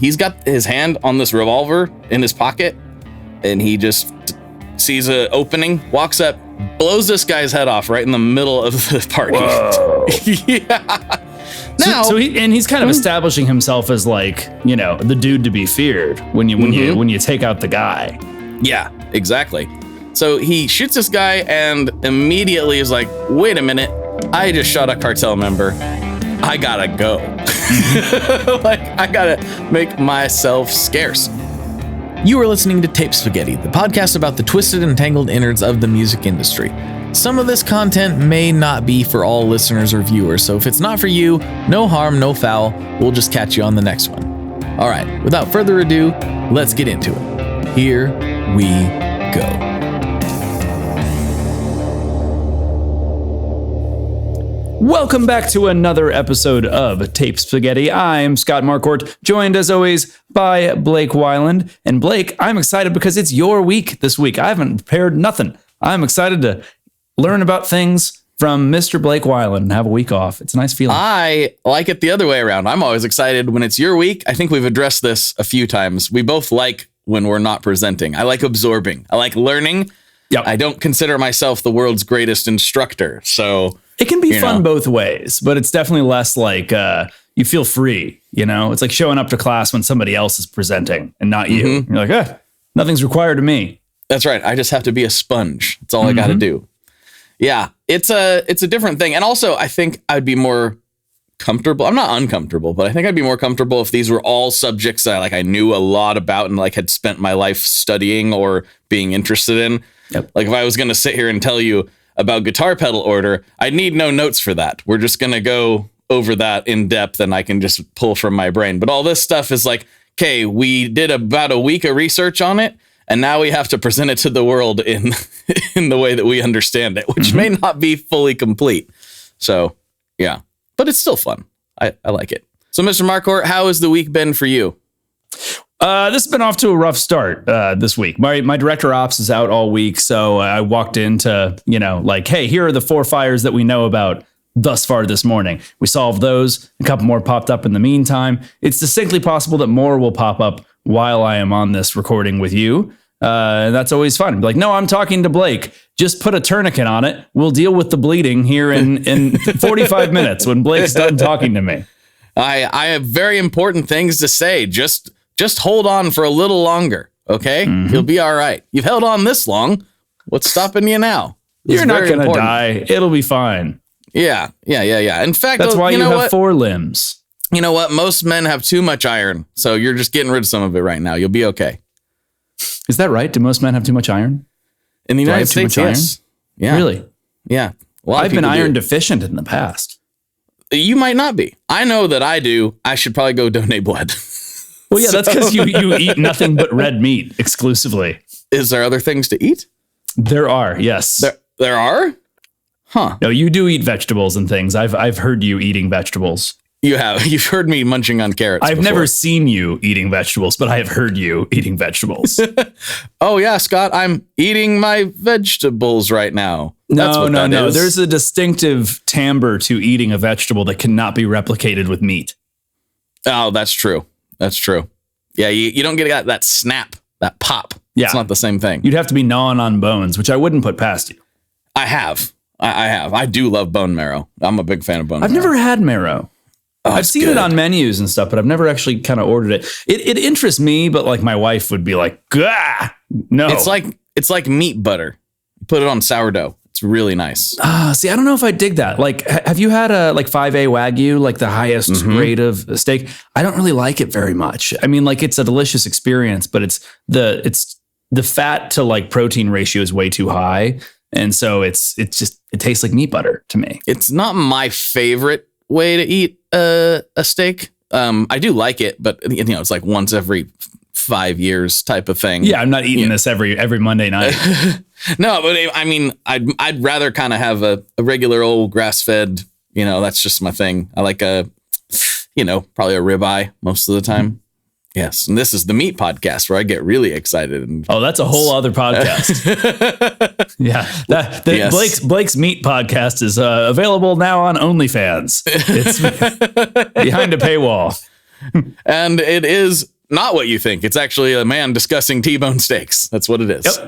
he's got his hand on this revolver in his pocket, and he just sees an opening, walks up, blows this guy's head off right in the middle of the party. Yeah. Now, he's kind of establishing himself as like, you know, the dude to be feared when you take out the guy. Yeah, exactly. So he shoots this guy and immediately is like, wait a minute, I just shot a cartel member. I gotta go. Like, I gotta make myself scarce. You are listening to Tape Spaghetti, the podcast about the twisted and tangled innards of the music industry. Some of this content may not be for all listeners or viewers, so if it's not for you, no harm, no foul. We'll just catch you on the next one. All right, without further ado, let's get into it. Here we go. Welcome back to another episode of Tape Spaghetti. I'm Scott Marquardt, joined as always by Blake Weiland. And Blake, I'm excited because it's your week this week. I haven't prepared nothing. I'm excited to learn about things from Mr. Blake Weiland and have a week off. It's a nice feeling. I like it the other way around. I'm always excited when it's your week. I think we've addressed this a few times. We both like when we're not presenting. I like absorbing. I like learning. Yep. I don't consider myself the world's greatest instructor, so it can be fun both ways, but it's definitely less like you feel free, you know? It's like showing up to class when somebody else is presenting and not you. You're like, nothing's required of me. That's right. I just have to be a sponge. That's all I got to do. Yeah, it's a different thing. And also, I think I'd be more comfortable. I'm not uncomfortable, but I think I'd be more comfortable if these were all subjects that I knew a lot about and had spent my life studying or being interested in. Yep. Like if I was going to sit here and tell you about guitar pedal order, I'd need no notes for that. We're just going to go over that in depth and I can just pull from my brain. But all this stuff is like, okay, we did about a week of research on it, and now we have to present it to the world in the way that we understand it, which may not be fully complete. So, yeah, but it's still fun. I like it. So, Mr. Marquardt, how has the week been for you? This has been off to a rough start this week. My director ops is out all week, so I walked into, hey, here are the 4 fires that we know about thus far this morning. We solved those. A couple more popped up in the meantime. It's distinctly possible that more will pop up while I am on this recording with you. That's always fun. Be like, no, I'm talking to Blake. Just put a tourniquet on it. We'll deal with the bleeding here in 45 minutes when Blake's done talking to me. I have very important things to say. Just hold on for a little longer, okay? You'll be all right. You've held on this long. What's stopping you now? You're not going to die. It'll be fine. Yeah. In fact, that's why you have 4 limbs. You know what? Most men have too much iron, so you're just getting rid of some of it right now. You'll be okay. Is that right? Do most men have too much iron? In the United States, yes. Yeah. Really? Yeah. I've been iron deficient in the past. You might not be. I know that I do. I should probably go donate blood. Well, yeah, that's because you eat nothing but red meat exclusively. Is there other things to eat? There are, yes. There are? Huh. No, you do eat vegetables and things. I've heard you eating vegetables. You have. You've heard me munching on carrots I've before. never seen you eating vegetables, but I have heard you eating vegetables. Oh, yeah, Scott, I'm eating my vegetables right now. No. There's a distinctive timbre to eating a vegetable that cannot be replicated with meat. Oh, that's true. That's true. Yeah, you don't get that snap, that pop. Yeah. It's not the same thing. You'd have to be gnawing on bones, which I wouldn't put past you. I have. I do love bone marrow. I'm a big fan of bone marrow. I've never had marrow. Oh, I've seen it on menus and stuff, but I've never actually kind of ordered it. It interests me, but like my wife would be like, "Gah, no." It's like meat butter. You put it on sourdough. It's really nice. See, I don't know if I dig that. Like, have you had a 5A Wagyu, like the highest grade of steak? I don't really like it very much. I mean, like it's a delicious experience, but it's the fat to like protein ratio is way too high. And so it tastes like meat butter to me. It's not my favorite way to eat a steak. I do like it, but it's like once every 5 years type of thing. Yeah, I'm not eating this every Monday night. No, but I mean, I'd rather kind of have a regular old grass-fed, that's just my thing. I like probably a ribeye most of the time. Yes, and this is the meat podcast where I get really excited. That's a whole other podcast. Yeah, yes. Blake's meat podcast is available now on OnlyFans. It's behind a paywall. And it is not what you think. It's actually a man discussing T-bone steaks. That's what it is.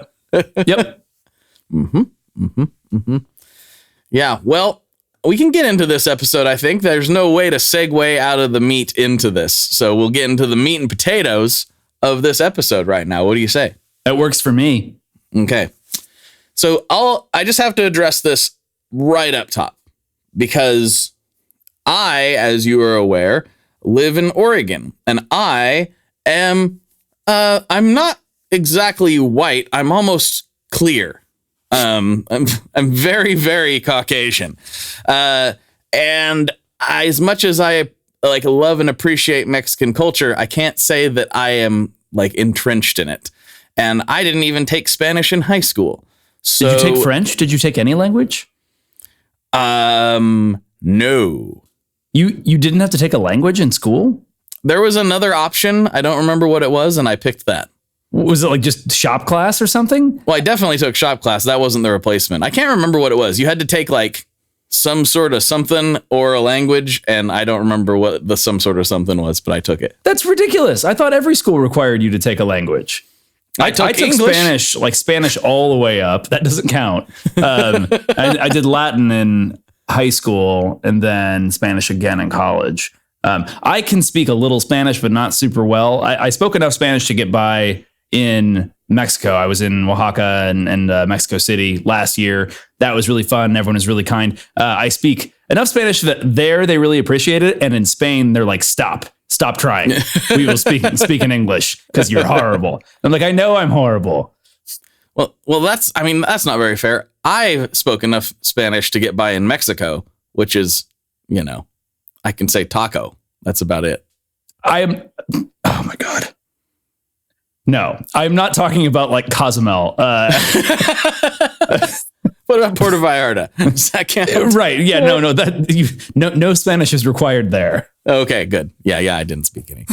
Yep. Yeah, well, we can get into this episode, I think. There's no way to segue out of the meat into this. So we'll get into the meat and potatoes of this episode right now. What do you say? That works for me. Okay. So I just have to address this right up top because I, as you are aware, live in Oregon, and I am, I'm not exactly white. I'm almost clear. I'm very, very Caucasian. And as much as I like love and appreciate Mexican culture, I can't say that I am like entrenched in it. And I didn't even take Spanish in high school. So, did you take French? Did you take any language? No. You didn't have to take a language in school? There was another option. I don't remember what it was, and I picked that. Was it like just shop class or something? Well, I definitely took shop class. That wasn't the replacement. I can't remember what it was. You had to take like some sort of something or a language, and I don't remember what the some sort of something was, but I took it. That's ridiculous. I thought every school required you to take a language. I took Spanish, like Spanish all the way up. That doesn't count. I did Latin in high school and then Spanish again in college. I can speak a little Spanish, but not super well. I spoke enough Spanish to get by in Mexico. I was in Oaxaca and Mexico City last year. That was really fun. Everyone was really kind. I speak enough Spanish that there they really appreciate it. And in Spain, they're like, stop trying. We will speak in English because you're horrible. I'm like, I know I'm horrible. Well, that's not very fair. I spoke enough Spanish to get by in Mexico, which is, I can say taco. That's about it. Oh my God. No, I'm not talking about like Cozumel. What about Puerto Vallarta? Does that count? Right. Yeah. No Spanish is required there. Okay, good. Yeah, I didn't speak any.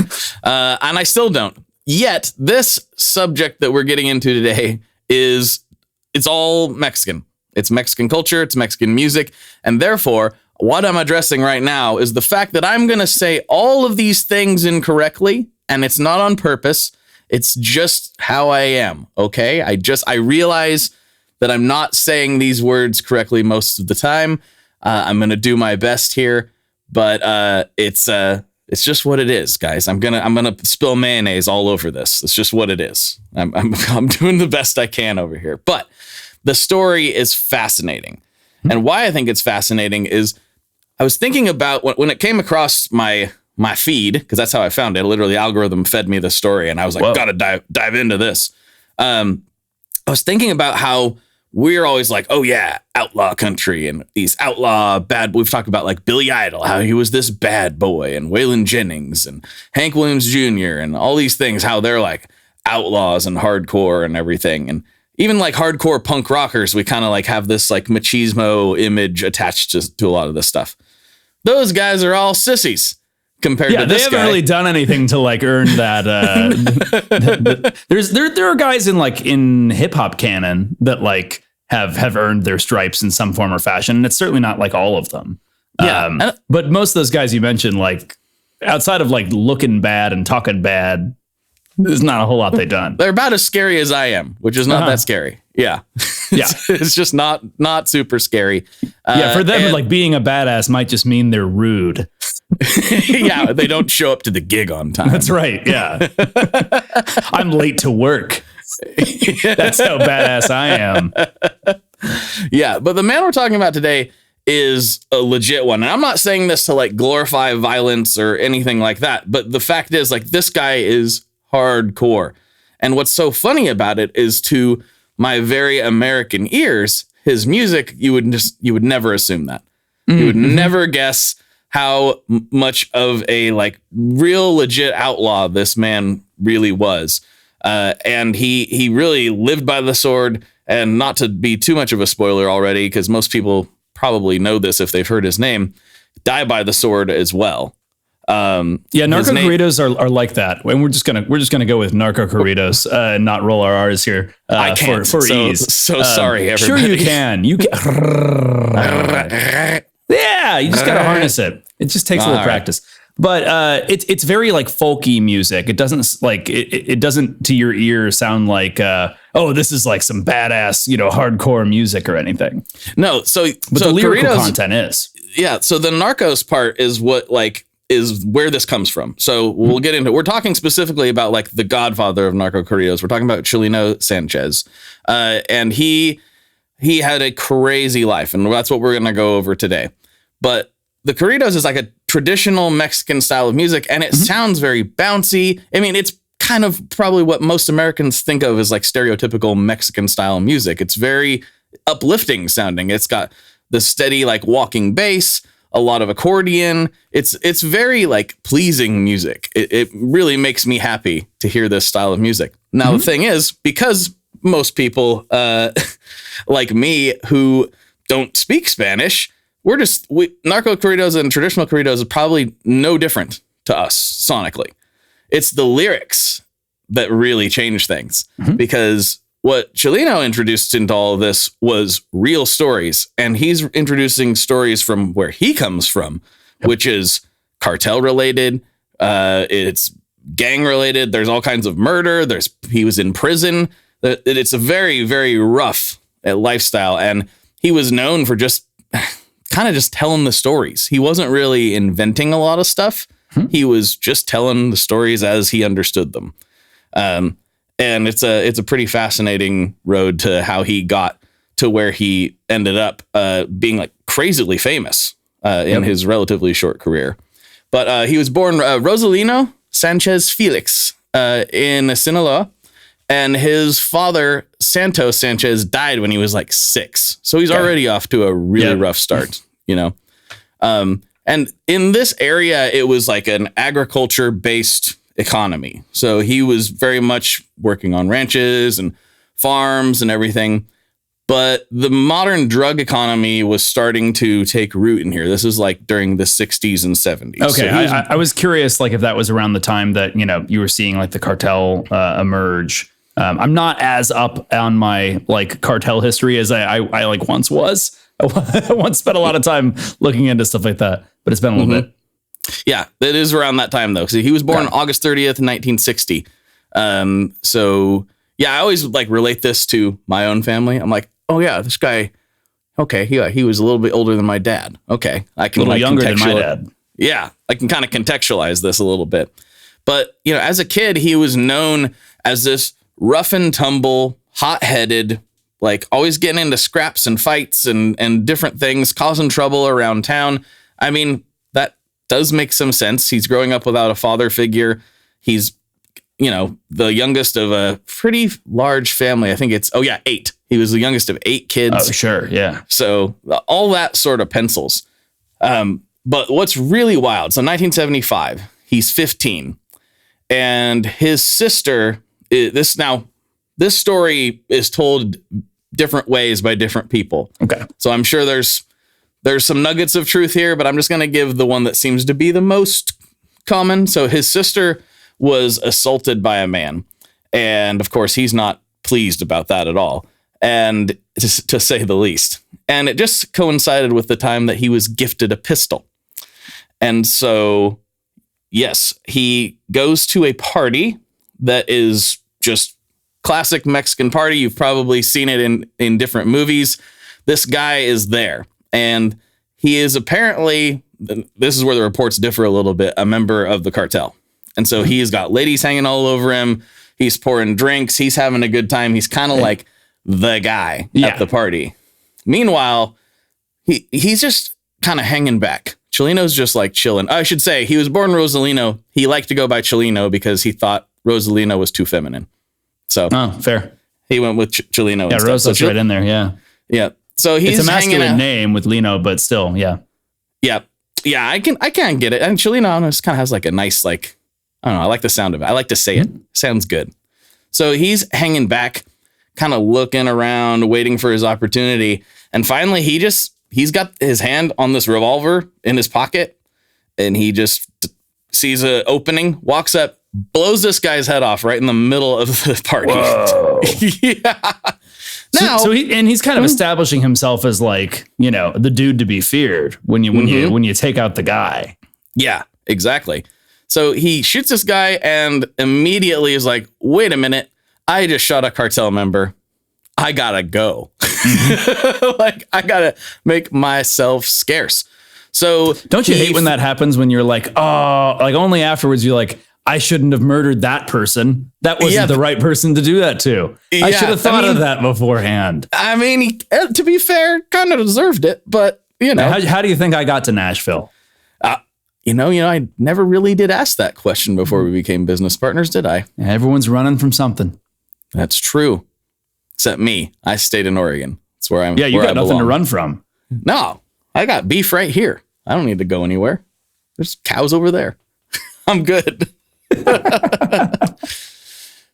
And I still don't. Yet, this subject that we're getting into today it's all Mexican. It's Mexican culture, it's Mexican music, and therefore, what I'm addressing right now is the fact that I'm going to say all of these things incorrectly, and it's not on purpose. It's just how I am, okay? I realize that I'm not saying these words correctly most of the time. I'm going to do my best here, but it's just what it is, guys. I'm gonna spill mayonnaise all over this. It's just what it is. I'm doing the best I can over here. But the story is fascinating. And why I think it's fascinating is I was thinking about when it came across my feed, because that's how I found it. Literally, the algorithm fed me the story, and I was like, whoa, gotta dive into this. I was thinking about how we're always like, oh yeah, outlaw country and these outlaw bad. We've talked about like Billy Idol, how he was this bad boy, and Waylon Jennings and Hank Williams Jr. and all these things, how they're like outlaws and hardcore and everything. And even like hardcore punk rockers, we kind of like have this like machismo image attached to a lot of this stuff. Those guys are all sissies compared to this guy. They haven't really done anything to like earn that. There are guys in hip hop canon that like have earned their stripes in some form or fashion, and it's certainly not like all of them. Yeah, but most of those guys you mentioned, like outside of like looking bad and talking bad, there's not a whole lot they've done. They're about as scary as I am, which is not that scary. Yeah. Yeah. It's just not super scary. Yeah. For them, like being a badass might just mean they're rude. Yeah. They don't show up to the gig on time. That's right. Yeah. I'm late to work. That's how badass I am. Yeah. But the man we're talking about today is a legit one. And I'm not saying this to like glorify violence or anything like that. But the fact is, like, this guy is hardcore. And what's so funny about it is, to my very American ears, his music, you would never assume that. You would never guess how much of a like real legit outlaw this man really was. And he really lived by the sword. And not to be too much of a spoiler already, because most people probably know this if they've heard his name, die by the sword as well. Yeah, narco-corridos are like that. And we're just gonna go with narco-corridos and not roll our R's here. I can't for ease. So sorry, everybody. Sure you can. Yeah, you just gotta harness it. It just takes a little practice. But it's very like folky music. It doesn't like it doesn't to your ear sound like this is like some badass hardcore music or anything. No, so the lyrical content is. Yeah, so the Narcos part is what is where this comes from. So we'll get into. We're talking specifically about like the Godfather of Narcocorridos. We're talking about Chalino Sanchez, and he had a crazy life, and that's what we're gonna go over today. But the corridos is like a traditional Mexican style of music, and it sounds very bouncy. I mean, it's kind of probably what most Americans think of as like stereotypical Mexican style music. It's very uplifting sounding. It's got the steady like walking bass, a lot of accordion. It's very like pleasing music. It really makes me happy to hear this style of music. Now, the thing is, because most people like me who don't speak Spanish, narco-corridos and traditional corridos is probably no different to us sonically. It's the lyrics that really change things, because what Chalino introduced into all of this was real stories, and he's introducing stories from where he comes from, which is cartel related. It's gang related. There's all kinds of murder. He was in prison. It's a very, very rough lifestyle, and he was known for just kind of just telling the stories. He wasn't really inventing a lot of stuff. He was just telling the stories as he understood them. And it's a pretty fascinating road to how he got to where he ended up being like crazily famous in his relatively short career. But he was born Rosalino Sanchez Felix in Sinaloa, and his father Santos Sanchez died when he was like 6. So he's already off to a really rough start, and in this area, it was like an agriculture based economy. So he was very much working on ranches and farms and everything. But the modern drug economy was starting to take root in here. This is like during the 60s and 70s. Okay. So I was curious, like if that was around the time that, you were seeing like the cartel emerge. I'm not as up on my like cartel history as I like once was. I once spent a lot of time looking into stuff like that, but it's been a little bit. Yeah, it is around that time though. So he was born August 30th, 1960. So yeah, I always like relate this to my own family. I'm like, oh yeah, this guy. Okay, he was a little bit older than my dad. Okay, I can a little younger than my dad. Yeah, I can kind of contextualize this a little bit. But as a kid, he was known as this rough and tumble, hot-headed, like always getting into scraps and fights and different things, causing trouble around town. I mean, that does make some sense. He's growing up without a father figure. He's, the youngest of a pretty large family. I think it's, 8. He was the youngest of 8 kids. Oh, sure. Yeah. So all that sort of pencils. But what's really wild, so 1975, he's 15. And his sister, this story is told different ways by different people. Okay. So I'm sure there's some nuggets of truth here, but I'm just going to give the one that seems to be the most common. So his sister was assaulted by a man. And of course, he's not pleased about that at all. And to say the least. And it just coincided with the time that he was gifted a pistol. And so, yes, he goes to a party that is just classic Mexican party. You've probably seen it in different movies. This guy is there, and he is apparently, this is where the reports differ a little bit, a member of the cartel. And so he has got ladies hanging all over him. He's pouring drinks. He's having a good time. He's kind of like the guy at the party. Meanwhile, he's just kind of hanging back. Chalino's just like chilling. I should say he was born Rosalino. He liked to go by Chalino because he thought Rosalino was too feminine. So fair. He went with Chalino. Yeah, Rosa's right in there. Yeah. Yeah. So he's it's a masculine name with Lino, but still, yeah. Yeah. Yeah, I can get it. And Chalino just kind of has like a nice, like, I don't know, I like the sound of it. I like to say it. Sounds good. So he's hanging back, kind of looking around, waiting for his opportunity. And finally, he's got his hand on this revolver in his pocket, and he just sees an opening, walks up, blows this guy's head off right in the middle of the party. Yeah. Now, so he's kind of establishing himself as like, the dude to be feared when you take out the guy. Yeah. exactly. So he shoots this guy and immediately is like, wait a minute, I just shot a cartel member. I gotta go. Like, I gotta make myself scarce. So don't you hate when that happens, when you're like, oh, like only afterwards you're like, I shouldn't have murdered that person. That wasn't the right person to do that to. I should have thought of that beforehand. I mean, to be fair, kind of deserved it, but you know. How do you think I got to Nashville? I never really did ask that question before we became business partners, did I? Everyone's running from something. That's true. Except me. I stayed in Oregon. That's where I'm. Yeah, you got nothing to run from. No, I got beef right here. I don't need to go anywhere. There's cows over there. I'm good.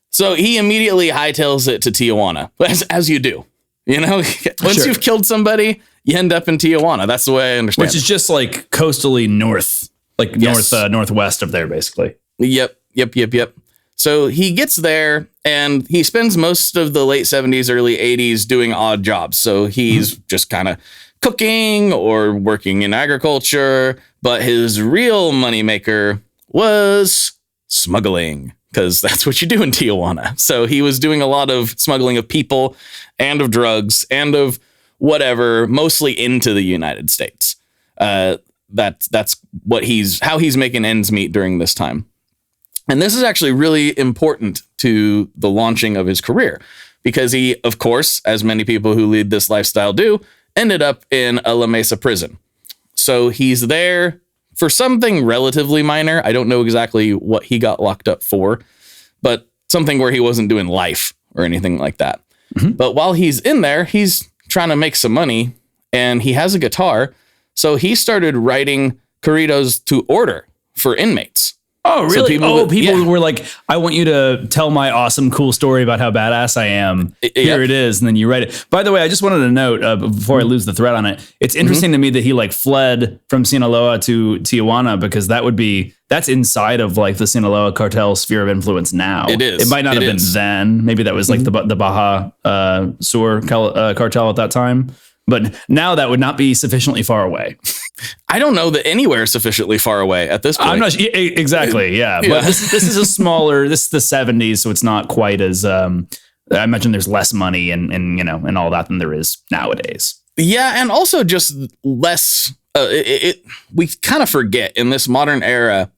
So he immediately hightails it to Tijuana, as you do. You know, once you've killed somebody, you end up in Tijuana. That's the way I understand. Which is just like coastally north, like northwest of there, basically. Yep. So he gets there and he spends most of the late 70s, early 80s doing odd jobs. So he's just kind of cooking or working in agriculture. But his real moneymaker was smuggling, because that's what you do in Tijuana. So he was doing a lot of smuggling of people and of drugs and of whatever, mostly into the United States. That's how he's making ends meet during this time. And this is actually really important to the launching of his career, because he, of course, as many people who lead this lifestyle do, ended up in a La Mesa prison. So he's there for something relatively minor. I don't know exactly what he got locked up for, but something where he wasn't doing life or anything like that. Mm-hmm. But while he's in there, he's trying to make some money, and he has a guitar. So he started writing corridos to order for inmates. Oh, really? So people were like, I want you to tell my awesome, cool story about how badass I am. Here it is. And then you write it. By the way, I just wanted to note before I lose the thread on it, it's interesting to me that he like fled from Sinaloa to Tijuana, because that's inside of like the Sinaloa cartel sphere of influence now. It is. It might not have been then. Maybe that was like the Baja Sur cartel at that time. But now that would not be sufficiently far away. I don't know that anywhere is sufficiently far away at this point. I'm not exactly. Yeah. But this is a smaller, this is the 70s. So it's not quite as, I imagine there's less money and all that than there is nowadays. Yeah. And also just less, we kind of forget in this modern era,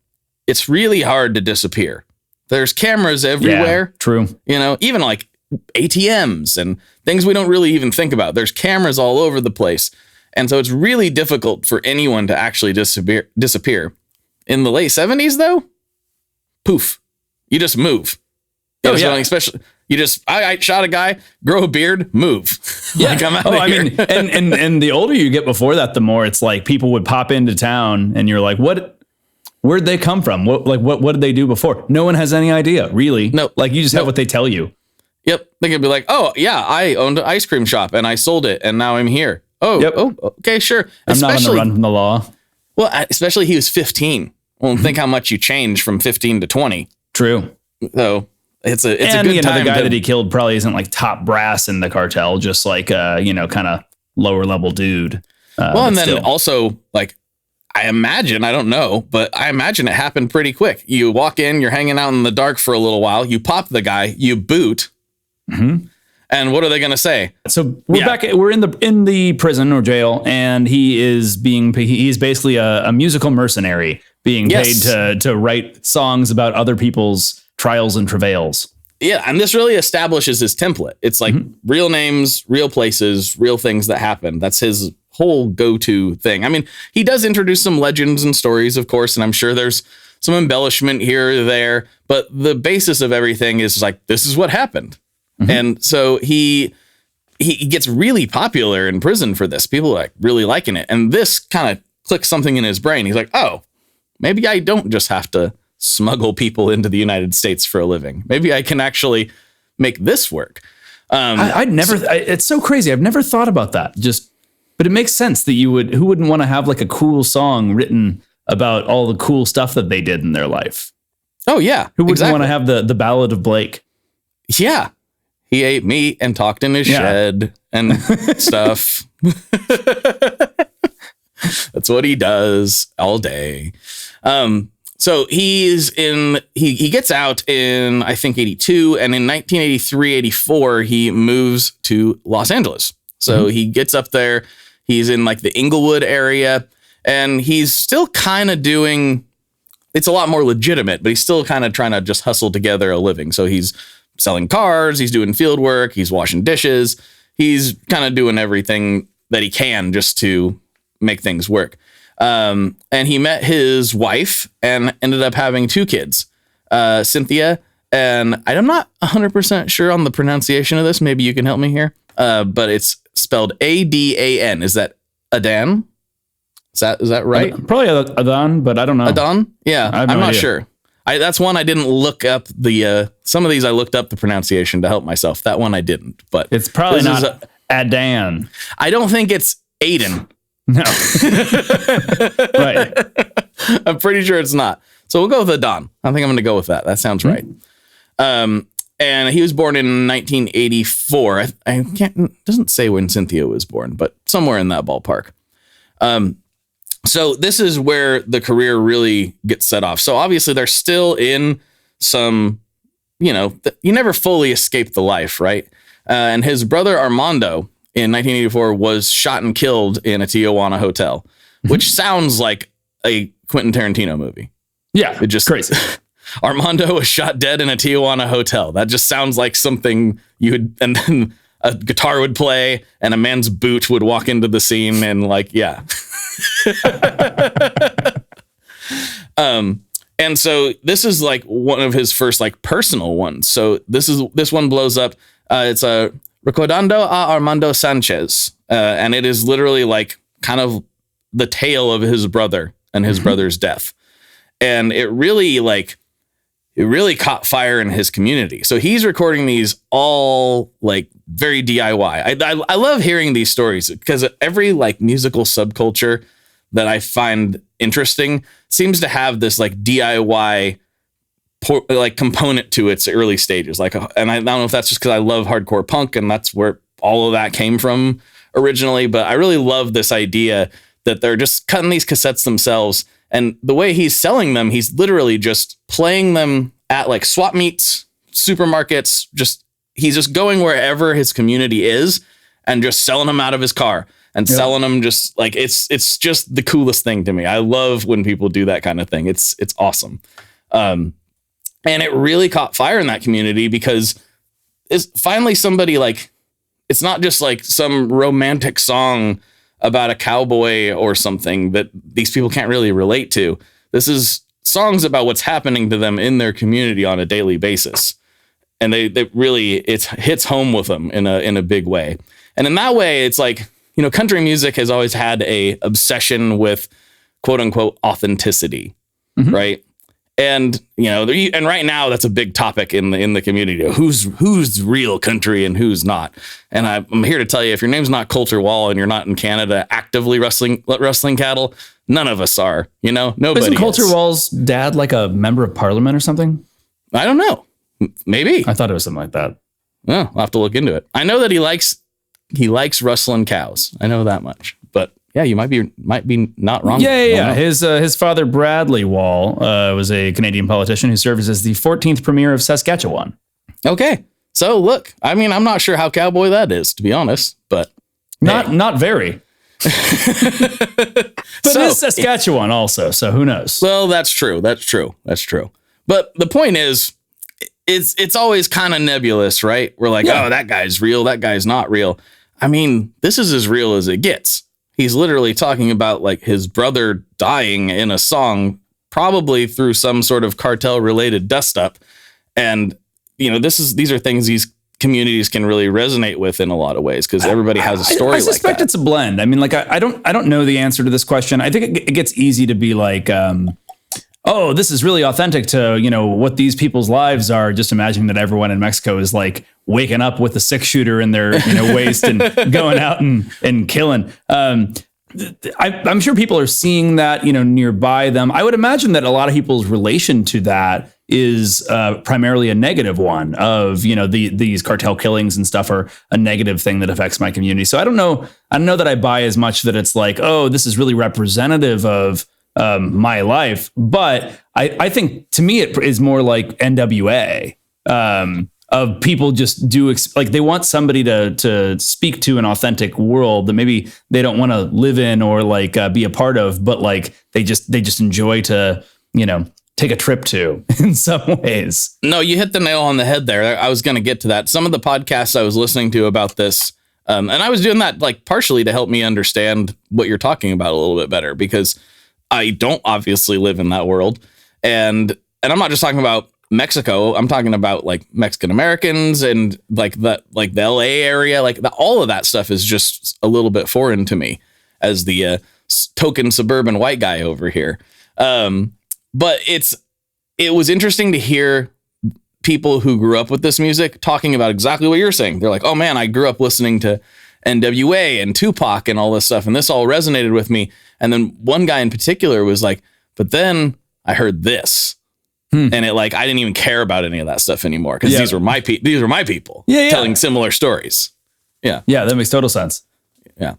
it's really hard to disappear. There's cameras everywhere. Yeah, true. Even like ATMs and things we don't really even think about. There's cameras all over the place. And so it's really difficult for anyone to actually disappear. In the late 70s, though, poof, you just move. Especially, I shot a guy, grow a beard, move. Yeah. Like, I'm out of here. and the older you get before that, the more it's like people would pop into town and you're like, where'd they come from? What did they do before? No one has any idea, really. No. Like you just have what they tell you. Yep. They could be like, oh, yeah, I owned an ice cream shop and I sold it and now I'm here. Oh, yep. Oh, okay, sure. I'm not on the run from the law. Well, especially he was 15. Well, think how much you change from 15 to 20. True. So it's a good time. The guy that he killed probably isn't like top brass in the cartel, just like, kind of lower level dude. And then also like, I imagine it happened pretty quick. You walk in, you're hanging out in the dark for a little while. You pop the guy, you boot. Mm-hmm. And what are they going to say? So we're back. We're in the prison or jail, and he's basically a musical mercenary being paid to write songs about other people's trials and travails. Yeah, and this really establishes his template. It's like real names, real places, real things that happen. That's his whole go-to thing. I mean, he does introduce some legends and stories, of course, and I'm sure there's some embellishment here or there, but the basis of everything is like, this is what happened. Mm-hmm. And so he gets really popular in prison for this. People are like really liking it. And this kind of clicks something in his brain. He's like, oh, maybe I don't just have to smuggle people into the United States for a living. Maybe I can actually make this work. It's so crazy. I've never thought about that. But it makes sense that who wouldn't want to have like a cool song written about all the cool stuff that they did in their life? Oh yeah. Who wouldn't want to have the Ballad of Blake? Yeah. He ate meat and talked in his shed and stuff. That's what he does all day. So he gets out in, I think, 82. And in 1983, 84, he moves to Los Angeles. So he gets up there. He's in like the Inglewood area, and he's still kind of doing, it's a lot more legitimate, but he's still kind of trying to just hustle together a living. So he's selling cars, he's doing field work, he's washing dishes. He's kind of doing everything that he can just to make things work. And he met his wife and ended up having 2 kids, Cynthia. And I'm not 100% sure on the pronunciation of this. Maybe you can help me here. But it's spelled Adan. Is that Adan? Is that right? Probably Adan, but I don't know. Adan? Yeah, I'm not sure. That's one I didn't look up some of these I looked up the pronunciation to help myself. That one I didn't, but it's probably not Adan. I don't think it's Aiden. No. Right. I'm pretty sure it's not. So we'll go with Adan. I think I'm going to go with that. That sounds right. And he was born in 1984. I can't, doesn't say when Cynthia was born, but somewhere in that ballpark. So this is where the career really gets set off. So obviously they're still in some, you never fully escape the life, right? And his brother Armando in 1984 was shot and killed in a Tijuana hotel, which sounds like a Quentin Tarantino movie. Yeah, it just crazy. Armando was shot dead in a Tijuana hotel. That just sounds like something you would, and then a guitar would play and a man's boot would walk into the scene and like, yeah. And so this is like one of his first like personal ones. So this one blows up. It's a Recordando a Armando Sanchez. And it is literally like kind of the tale of his brother and his brother's death. And it really caught fire in his community. So he's recording these all like very DIY. I love hearing these stories because every like musical subculture that I find interesting seems to have this like DIY like component to its early stages. Like, and I don't know if that's just because I love hardcore punk and that's where all of that came from originally, but I really love this idea that they're just cutting these cassettes themselves. And the way he's selling them, he's literally just playing them at like swap meets, supermarkets. He's just going wherever his community is and just selling them out of his car and selling them just like, it's just the coolest thing to me. I love when people do that kind of thing. It's awesome. And it really caught fire in that community because it's finally somebody like, it's not just like some romantic song about a cowboy or something that these people can't really relate to. This is songs about what's happening to them in their community on a daily basis. And they really, it hits home with them in a big way. And in that way, it's like, country music has always had a obsession with quote unquote authenticity, right? And, and right now that's a big topic in the community. Who's real country and who's not. And I'm here to tell you, if your name's not Coulter Wall and you're not in Canada actively wrestling cattle, none of us are, nobody. Isn't Coulter Wall's dad like a member of parliament or something? I don't know. Maybe. I thought it was something like that. Well, I'll have to look into it. I know that he likes rustling cows. I know that much, but yeah, you might be not wrong. Yeah. His father, Bradley Wall, was a Canadian politician who served as the 14th premier of Saskatchewan. Okay. So look, I mean, I'm not sure how cowboy that is, to be honest, but not very. But it is Saskatchewan also, so who knows? Well, that's true. But the point is, it's always kind of nebulous, right? We're like, oh, that guy's real, that guy's not real. I mean, this is as real as it gets. He's literally talking about like his brother dying in a song, probably through some sort of cartel related dust up. And, these are things these communities can really resonate with in a lot of ways because everybody has a story like that. I suspect it's a blend. I mean, like, I don't know the answer to this question. I think it gets easy to be like, oh, this is really authentic to, what these people's lives are. Just imagining that everyone in Mexico is like waking up with a 6-shooter in their waist and going out and killing. I'm sure people are seeing that, nearby them. I would imagine that a lot of people's relation to that is primarily a negative one of, these cartel killings and stuff are a negative thing that affects my community. So I don't know that I buy as much that it's like, oh, this is really representative of my life. But I think to me, it is more like NWA, of people just like they want somebody to speak to an authentic world that maybe they don't want to live in or like be a part of, but like they just enjoy to, take a trip to in some ways. No, you hit the nail on the head there. I was going to get to that. Some of the podcasts I was listening to about this, and I was doing that like partially to help me understand what you're talking about a little bit better, because I don't obviously live in that world. And I'm not just talking about Mexico. I'm talking about like Mexican Americans and like the LA area, like all of that stuff is just a little bit foreign to me as the token suburban white guy over here. But it was interesting to hear people who grew up with this music talking about exactly what you're saying. They're like, oh man, I grew up listening to NWA and Tupac and all this stuff, and this all resonated with me. And then one guy in particular was like, but then I heard this. And it like, I didn't even care about any of that stuff anymore because these were my people telling similar stories. Yeah. Yeah. That makes total sense. Yeah.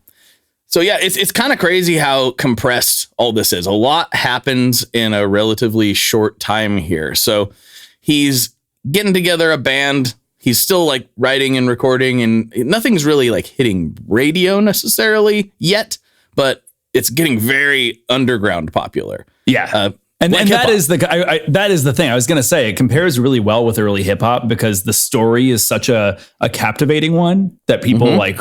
So yeah, it's kind of crazy how compressed all this is. A lot happens in a relatively short time here. So he's getting together a band. He's still like writing and recording, and nothing's really like hitting radio necessarily yet, but it's getting very underground popular. Yeah. And that is the thing I was going to say. It compares really well with early hip hop because the story is such a captivating one that people like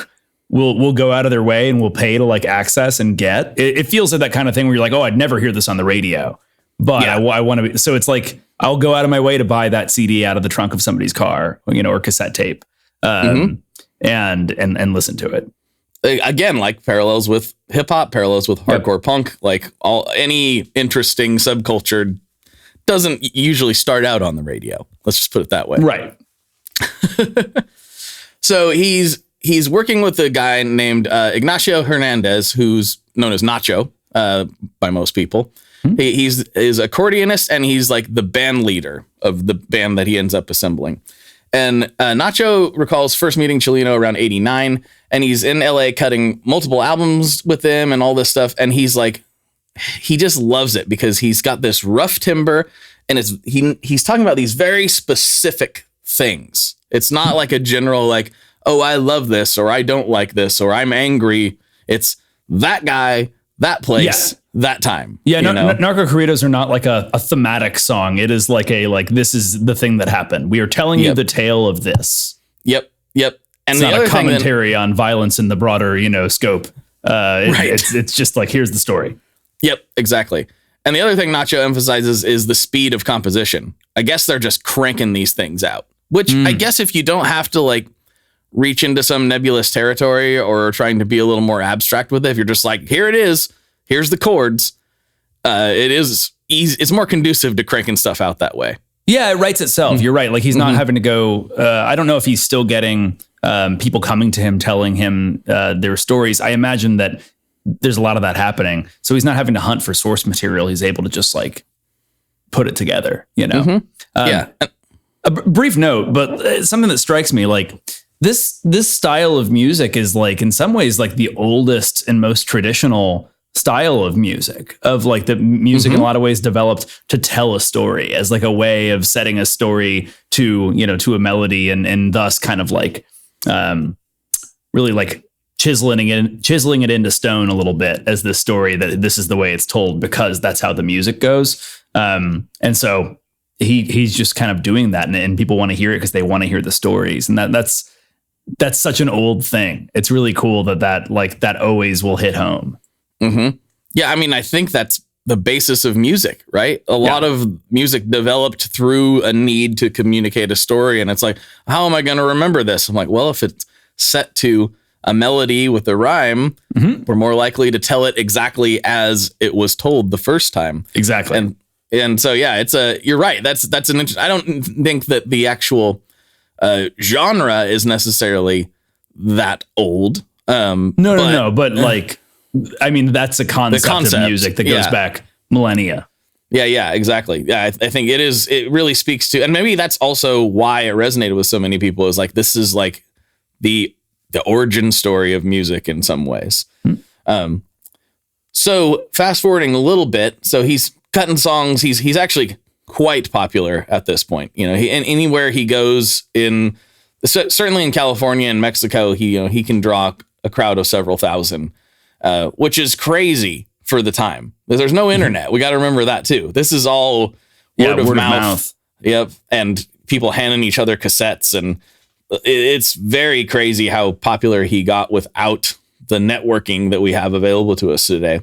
will go out of their way and will pay to like access and get. It feels like that kind of thing where you're like, oh, I'd never hear this on the radio, but I want to be. So it's like I'll go out of my way to buy that CD out of the trunk of somebody's car, or cassette tape, and listen to it. Again, like parallels with hip hop, parallels with hardcore punk, like any interesting subculture doesn't usually start out on the radio. Let's just put it that way. Right. So he's working with a guy named Ignacio Hernandez, who's known as Nacho by most people. He's accordionist, and he's like the band leader of the band that he ends up assembling. And Nacho recalls first meeting Chalino around 89, and he's in LA cutting multiple albums with him and all this stuff. And he's like, he just loves it because he's got this rough timbre, and he's talking about these very specific things. It's not like a general like, oh, I love this, or I don't like this, or I'm angry. It's that guy, that place, that time. Yeah, narco-corridos are not like a thematic song. It is like this is the thing that happened. We are telling you the tale of this. Yep. And it's not a commentary on violence in the broader, scope. It's just like, here's the story. Yep, exactly. And the other thing Nacho emphasizes is the speed of composition. I guess they're just cranking these things out, which I guess if you don't have to like reach into some nebulous territory or trying to be a little more abstract with it, if you're just like, here it is, here's the chords, it is easy. It's more conducive to cranking stuff out that way. Yeah, it writes itself. You're right. Like he's not having to go. I don't know if he's still getting people coming to him, telling him their stories. I imagine that there's a lot of that happening. So he's not having to hunt for source material. He's able to just like put it together, A brief note, but something that strikes me, like this style of music is like in some ways like the oldest and most traditional style of music, of like the music in a lot of ways developed to tell a story as like a way of setting a story to a melody and thus kind of like really like chiseling it into stone a little bit as this story that this is the way it's told because that's how the music goes. And so he's just kind of doing that, and people want to hear it because they want to hear the stories, and that's such an old thing. It's really cool that always will hit home. Yeah, I mean, I think that's the basis of music, right? A lot of music developed through a need to communicate a story, and it's like, how am I going to remember this? I'm like, well, if it's set to a melody with a rhyme, we're more likely to tell it exactly as it was told the first time. Exactly. And so, yeah, you're right. That's an interesting, I don't think that the actual genre is necessarily that old. No. But like, I mean, that's a concept of music that goes back millennia. Yeah, exactly. Yeah, I think it really speaks to, and maybe that's also why it resonated with so many people, is like, this is like the origin story of music in some ways. So fast forwarding a little bit, so he's cutting songs. He's actually quite popular at this point. You know, anywhere he goes certainly in California and Mexico, he can draw a crowd of several thousand, which is crazy for the time. There's no internet. We got to remember that too. This is all word of mouth. Yep. And people handing each other cassettes, and it's very crazy how popular he got without the networking that we have available to us today.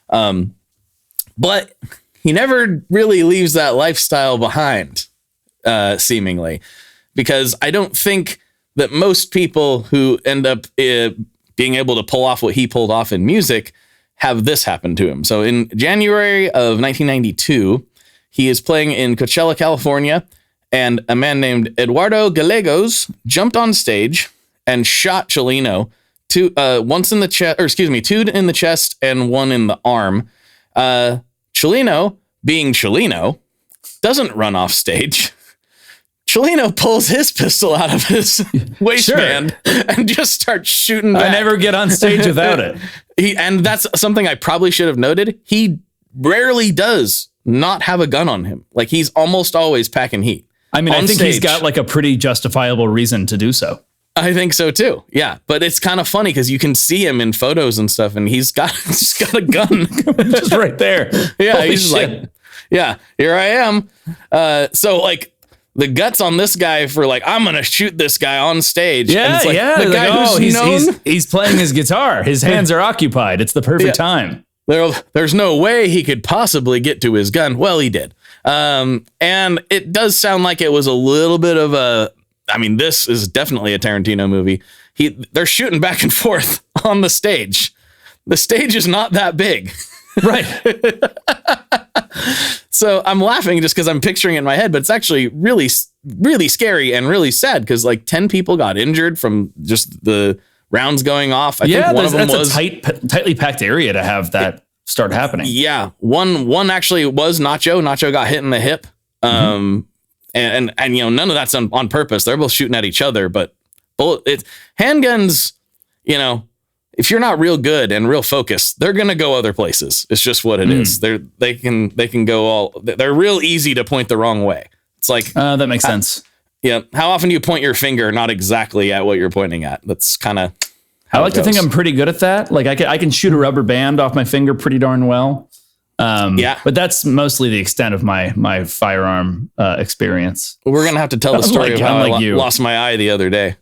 But he never really leaves that lifestyle behind, seemingly, because I don't think that most people who end up being able to pull off what he pulled off in music have this happen to him. So in January of 1992, he is playing in Coachella, California, and a man named Eduardo Gallegos jumped on stage and shot Chalino two in the chest and one in the arm. Chalino, being Chalino, doesn't run off stage. Chalino pulls his pistol out of his waistband and just starts shooting back. I never get on stage without it. And that's something I probably should have noted. He rarely does not have a gun on him. Like, he's almost always packing heat. I mean, I think he's got like a pretty justifiable reason to do so. I think so too. Yeah. But it's kind of funny because you can see him in photos and stuff, and he's got a gun just right there. Yeah. Holy he's shit. like, yeah, here I am. So like the guts on this guy for like, I'm going to shoot this guy on stage. Yeah. Like, yeah. The guy he's playing his guitar. His hands are occupied. It's the perfect time. There's no way he could possibly get to his gun. Well, he did. And it does sound like it was a little bit of this is definitely a Tarantino movie. They're shooting back and forth on the stage. The stage is not that big. Right. So I'm laughing just because I'm picturing it in my head, but it's actually really, really scary and really sad because like 10 people got injured from just the rounds going off. I think one of them was a tightly packed area to have that start happening. Yeah. One actually was Nacho. Nacho got hit in the hip. And none of that's on purpose. They're both shooting at each other, but handguns, if you're not real good and real focused, they're going to go other places. It's just what it is. They can go they're real easy to point the wrong way. It's like, that makes sense. Yeah. How often do you point your finger not exactly at what you're pointing at? That's kind of I like to think I'm pretty good at that. Like I can shoot a rubber band off my finger pretty darn well. But that's mostly the extent of my firearm experience. We're going to have to tell the story of how I you. lost my eye the other day.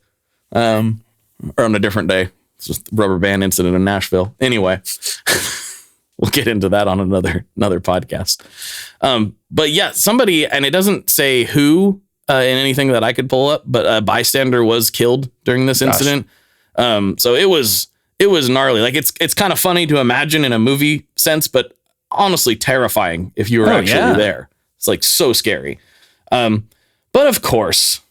Or on a different day. It's just the rubber band incident in Nashville. Anyway, we'll get into that on another podcast. But yeah, somebody, and it doesn't say who in anything that I could pull up, but a bystander was killed during this incident. So it was gnarly. Like it's kind of funny to imagine in a movie sense, but honestly terrifying if you were actually there. It's like so scary. But of course,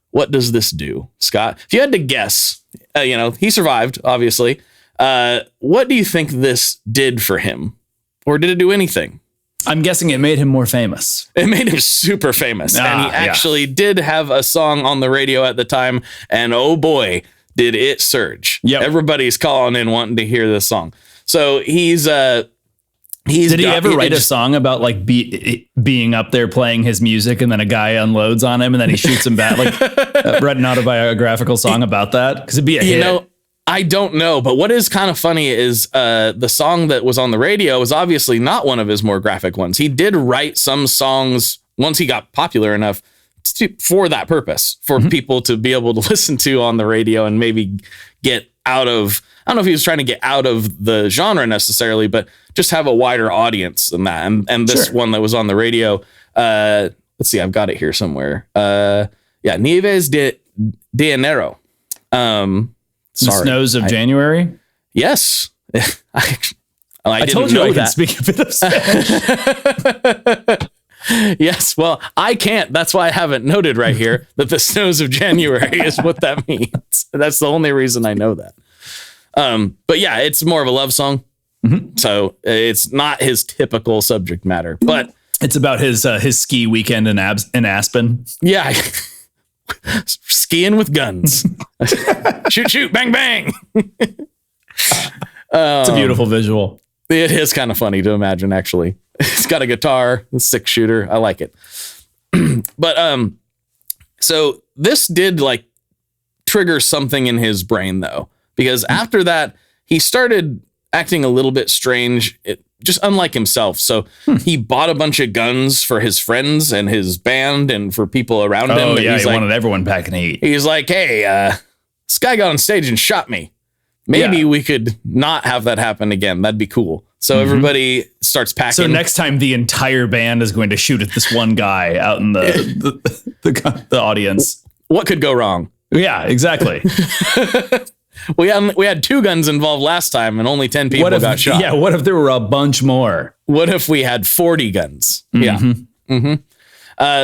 what does this do, Scott? If you had to guess, he survived, obviously. What do you think this did for him? Or did it do anything? I'm guessing it made him more famous. It made him super famous. And he actually did have a song on the radio at the time. And oh boy, did it surge. Yep. Everybody's calling in wanting to hear this song. So did he ever write a song about like being up there playing his music and then a guy unloads on him and then he shoots him back? Like write an autobiographical song about that? Because it'd be a hit. I don't know. But what is kind of funny is the song that was on the radio was obviously not one of his more graphic ones. He did write some songs once he got popular enough for that purpose, for people to be able to listen to on the radio and maybe get out of, I don't know if he was trying to get out of the genre necessarily, but just have a wider audience than that. And this one that was on the radio, let's see, I've got it here somewhere. Nieves de Enero. The snows of January? Yes. I told you I could speak a bit of Spanish. Yes, well, I can't. That's why I haven't noted right here that the snows of January is what that means. That's the only reason I know that. But yeah, it's more of a love song. So it's not his typical subject matter, but it's about his ski weekend in Aspen. Yeah. Skiing with guns. Shoot, shoot, bang, bang. It's a beautiful visual. It is kind of funny to imagine, actually. He's got a guitar, a 6-shooter. I like it. But so this did like trigger something in his brain, though, because after that, he started acting a little bit strange, just unlike himself. So he bought a bunch of guns for his friends and his band and for people around him. Oh, yeah, he like, wanted everyone packing heat. He's like, hey, this guy got on stage and shot me. Maybe we could not have that happen again. That'd be cool. So everybody starts packing. So next time the entire band is going to shoot at this one guy out in the audience. What could go wrong? Yeah, exactly. We had 2 guns involved last time and only 10 people got shot. Yeah, what if there were a bunch more? What if we had 40 guns? Yeah.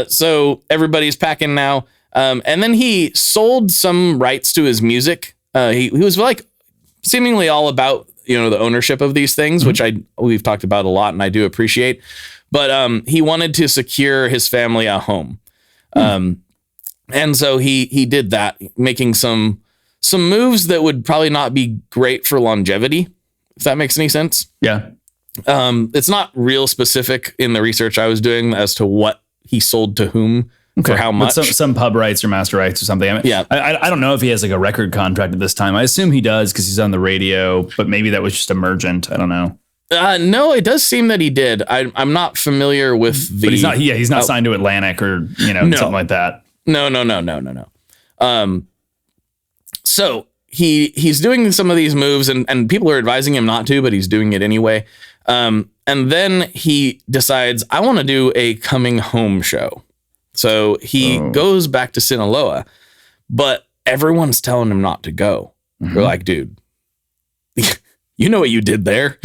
So everybody's packing now. And then he sold some rights to his music. He was like seemingly all about, the ownership of these things, which we've talked about a lot and I do appreciate. But he wanted to secure his family a home. And so he did that, making some moves that would probably not be great for longevity, if that makes any sense. Yeah. It's not real specific in the research I was doing as to what he sold to whom for how much. But some pub rights or master rights or something. I mean, yeah. I don't know if he has like a record contract at this time. I assume he does because he's on the radio, but maybe that was just emergent. I don't know. No, it does seem that he did. I'm not familiar with the. But he's not. Yeah, he's not signed to Atlantic or something like that. No. So he's doing some of these moves and people are advising him not to, but he's doing it anyway. And then he decides, I want to do a coming home show. So he goes back to Sinaloa, but everyone's telling him not to go. They're like, dude, you know what you did there?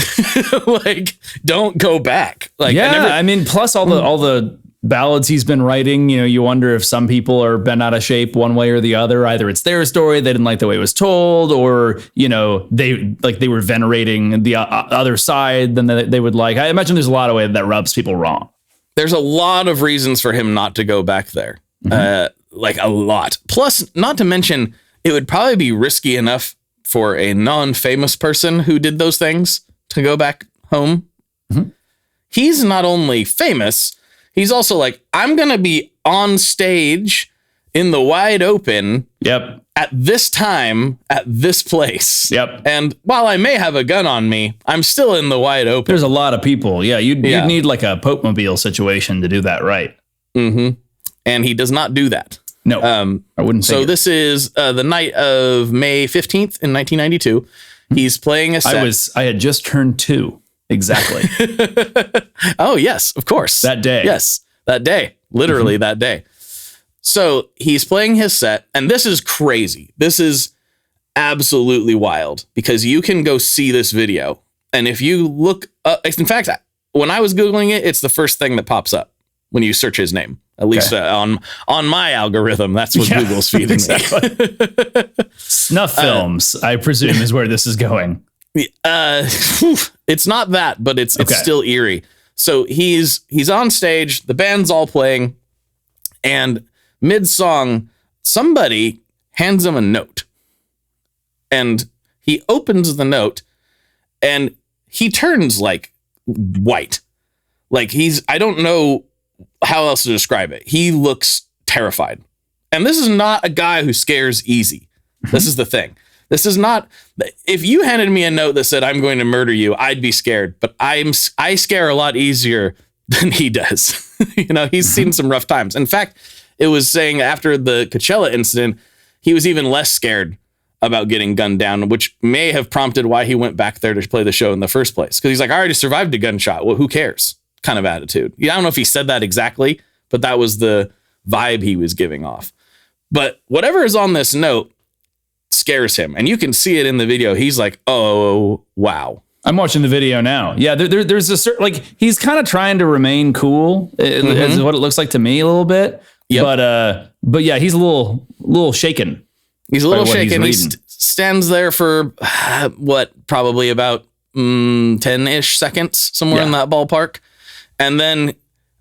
Like, don't go back. Like, I mean, plus all the ballads he's been writing, you wonder if some people are bent out of shape one way or the other. Either it's their story, they didn't like the way it was told, or, they were venerating the other side than they would like. I imagine there's a lot of ways that rubs people wrong. There's a lot of reasons for him not to go back there. Like a lot. Plus, not to mention, it would probably be risky enough for a non-famous person who did those things to go back home. He's not only famous, he's also like, I'm going to be on stage in the wide open. Yep. At this time, at this place. Yep. And while I may have a gun on me, I'm still in the wide open. There's a lot of people. Yeah. You'd need like a Pope-mobile situation to do that right. And he does not do that. No, I wouldn't say. So this is the night of May 15th in 1992. He's playing a set. I had just turned 2. Exactly. Oh, yes, of course. That day. Yes, that day. Literally that day. So he's playing his set, and this is crazy. This is absolutely wild because you can go see this video. And if you look up, in fact, when I was Googling it, it's the first thing that pops up when you search his name. At least on my algorithm, that's what Google's feeding me. Snuff films, I presume, is where this is going. It's not that, but it's still eerie. So he's on stage, the band's all playing, and mid-song, somebody hands him a note. And he opens the note, and he turns like white. Like I don't know how else to describe it. He looks terrified. And this is not a guy who scares easy. This is the thing. This is not, if you handed me a note that said, I'm going to murder you, I'd be scared, but I scare a lot easier than he does. He's seen some rough times. In fact, it was saying after the Coachella incident, he was even less scared about getting gunned down, which may have prompted why he went back there to play the show in the first place. Because he's like, I already survived a gunshot. Well, who cares? Kind of attitude. I don't know if he said that exactly, but that was the vibe he was giving off. But whatever is on this note scares him. And you can see it in the video. He's like, oh, wow. I'm watching the video now. Yeah, there's a certain, like, he's kind of trying to remain cool, is what it looks like to me a little bit. Yep. But yeah, he's a little shaken. He's a little shaken. He stands there for probably about 10-ish seconds, somewhere in that ballpark. And then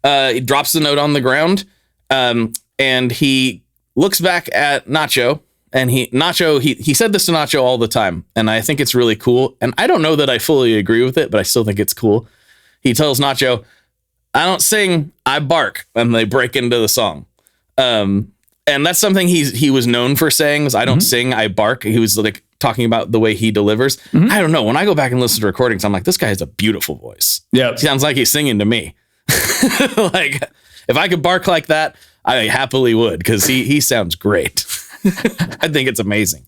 he drops the note on the ground, and he looks back at Nacho and Nacho said this to Nacho all the time, and I think it's really cool. And I don't know that I fully agree with it, but I still think it's cool. He tells Nacho, "I don't sing, I bark," and they break into the song. And that's something he was known for saying, was I don't sing, I bark. He was like talking about the way he delivers. I don't know. When I go back and listen to recordings, I'm like, this guy has a beautiful voice. Yeah. Sounds like he's singing to me. Like, if I could bark like that, I happily would, because he sounds great. I think it's amazing.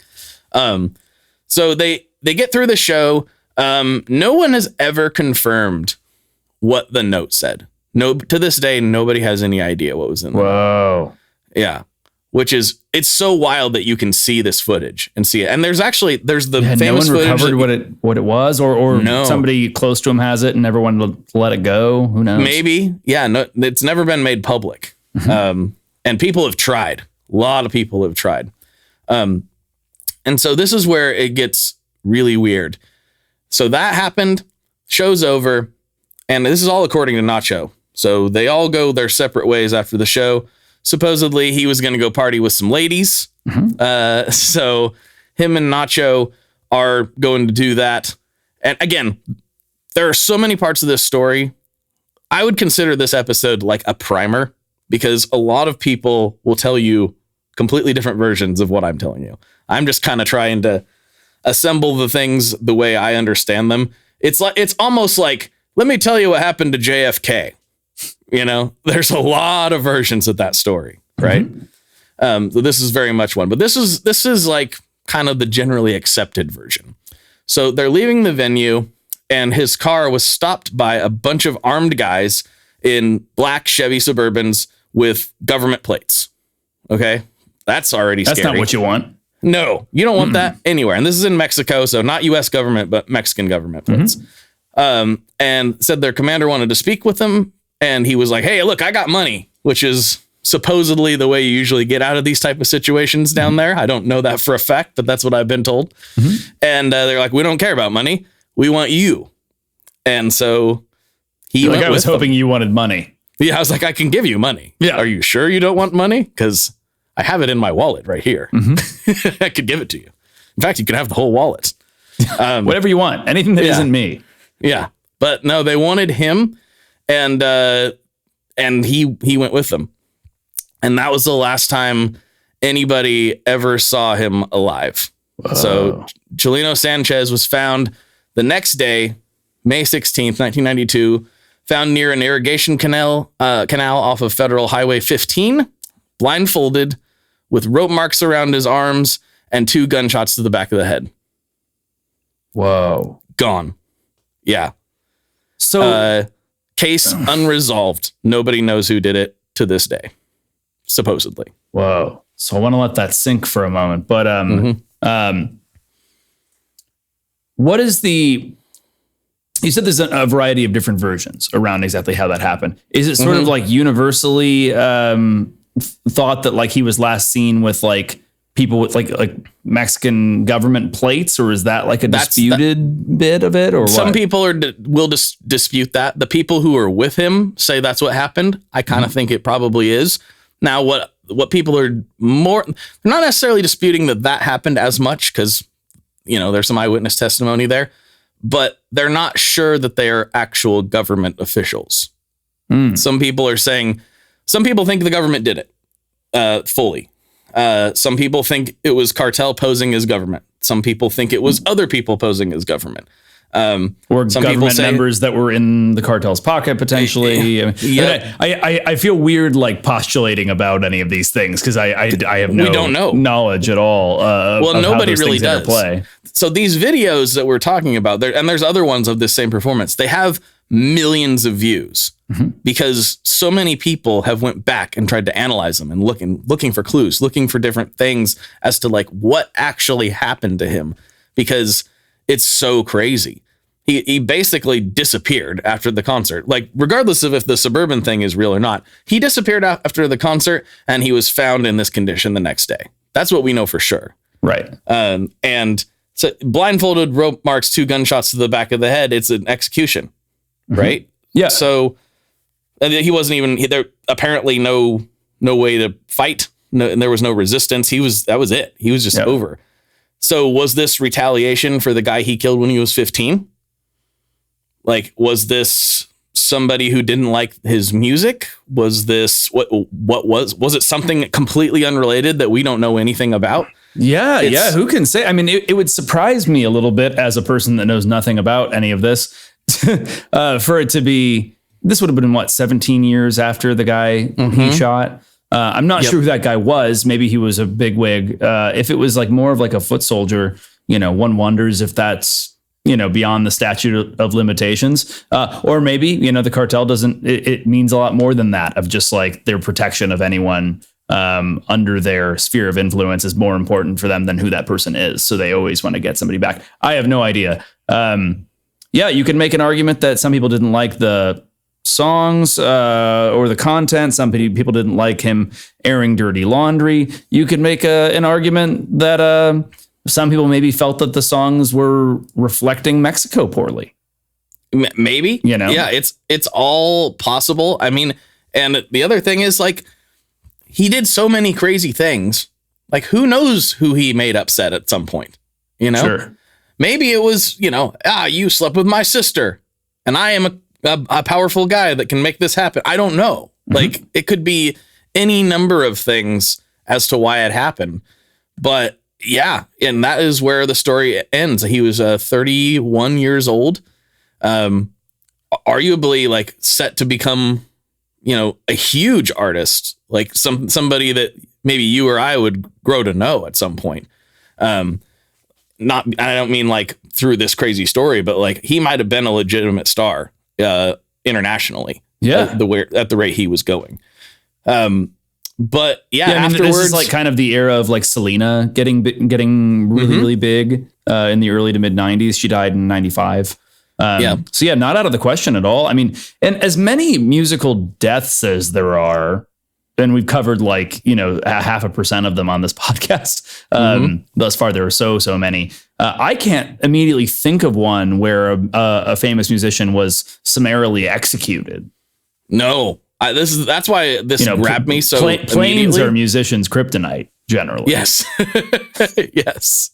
So they get through the show. No one has ever confirmed what the note said. No, to this day, nobody has any idea what was in there. Whoa. Yeah. It's so wild that you can see this footage and see it. And there's the famous no one footage. recovered what it was, or no. Somebody close to him has it and never wanted to let it go. Who knows? Maybe. Yeah. No, it's never been made public. And people have tried. A lot of people have tried. And so this is where it gets really weird. So that happened. Show's over. And this is all according to Nacho. So they all go their separate ways after the show. Supposedly he was going to go party with some ladies. So him and Nacho are going to do that. And again, there are so many parts of this story. I would consider this episode like a primer, because a lot of people will tell you completely different versions of what I'm telling you. I'm just kind of trying to assemble the things the way I understand them. It's almost like, let me tell you what happened to JFK. You know, there's a lot of versions of that story, right? So this is very much one, but this is like kind of the generally accepted version. So they're leaving the venue, and his car was stopped by a bunch of armed guys in black Chevy Suburbans with government plates. Okay, that's already scary. That's not what you want. No, you don't want that anywhere. And this is in Mexico, so not U.S. government, but Mexican government plates. And said their commander wanted to speak with them. And he was like, hey, look, I got money, which is supposedly the way you usually get out of these type of situations down there. I don't know that for a fact, but that's what I've been told. And they're like, we don't care about money. We want you. And so he went I was with hoping them. You wanted money. Yeah, I was like, I can give you money. Yeah. Are you sure you don't want money? Because I have it in my wallet right here. I could give it to you. In fact, you could have the whole wallet. Whatever you want. Anything that isn't me. Yeah. But no, they wanted him. And he went with them. And that was the last time anybody ever saw him alive. Whoa. So Chalino Sanchez was found the next day, May 16th, 1992, found near an irrigation canal off of Federal Highway 15, blindfolded, with rope marks around his arms and 2 gunshots to the back of the head. Whoa. Gone. Yeah. So case unresolved. Nobody knows who did it to this day, supposedly. Whoa. So I want to let that sink for a moment. But what is the... You said there's a variety of different versions around exactly how that happened. Is it sort of like universally thought that like he was last seen with like people with like Mexican government plates, or is that like a disputed bit of it, or some what? people will dispute that. The people who are with him say that's what happened. I kind of think it probably is. Now, what people are they're not necessarily disputing that happened as much, because you know there's some eyewitness testimony there, but they're not sure that they are actual government officials. Some people are saying, some people think the government did it fully. Some people think it was cartel posing as government. Some people think it was other people posing as government. Or some government members that were in the cartel's pocket, potentially. I feel weird like postulating about any of these things, because I have no knowledge at all. Well, nobody really does. Interplay. So these videos that we're talking about, and there's other ones of this same performance, they have millions of views because so many people have went back and tried to analyze them and looking for clues, looking for different things as to like what actually happened to him, because it's so crazy. He basically disappeared after the concert. Like, regardless of if the Suburban thing is real or not, he disappeared after the concert, and he was found in this condition the next day. That's what we know for sure. Right. And so blindfolded, rope marks, 2 gunshots to the back of the head. It's an execution, right? Yeah. So he wasn't even there. Apparently, no way to fight. no, and there was no resistance. That was it. He was just over. So was this retaliation for the guy he killed when he was 15? Like, was this somebody who didn't like his music? Was this what was it something completely unrelated that we don't know anything about? Yeah. Who can say? I mean, it would surprise me a little bit as a person that knows nothing about any of this for it to be, this would have been 17 years after the guy he shot. I'm not sure who that guy was. Maybe he was a bigwig. If it was like more of like a foot soldier, one wonders if that's, beyond the statute of limitations, or maybe, the cartel doesn't, it means a lot more than that, of just like their protection of anyone under their sphere of influence is more important for them than who that person is. So they always want to get somebody back. I have no idea. You can make an argument that some people didn't like the songs or the content. Some people didn't like him airing dirty laundry. You could make an argument that some people maybe felt that the songs were reflecting Mexico poorly. Maybe, yeah, it's all possible. I mean, and the other thing is, like, he did so many crazy things. Like, who knows who he made upset at some point, Sure. Maybe it was, you slept with my sister and I am a powerful guy that can make this happen. I don't know. Like, it could be any number of things as to why it happened. But yeah, and that is where the story ends. He was 31 years old, arguably like set to become, a huge artist, like somebody that maybe you or I would grow to know at some point. I don't mean like through this crazy story, but like he might have been a legitimate star internationally. Yeah, at the rate he was going. But yeah, afterwards, this is like kind of the era of like Selena getting really, really big in the early to mid 90s. She died in 95. So yeah, not out of the question at all. I mean, and as many musical deaths as there are, and we've covered like, 0.5% of them on this podcast. Thus far, there are so many. I can't immediately think of one where a famous musician was summarily executed. No. That's why this grabbed me so planes are musicians' kryptonite generally. Yes. Yes.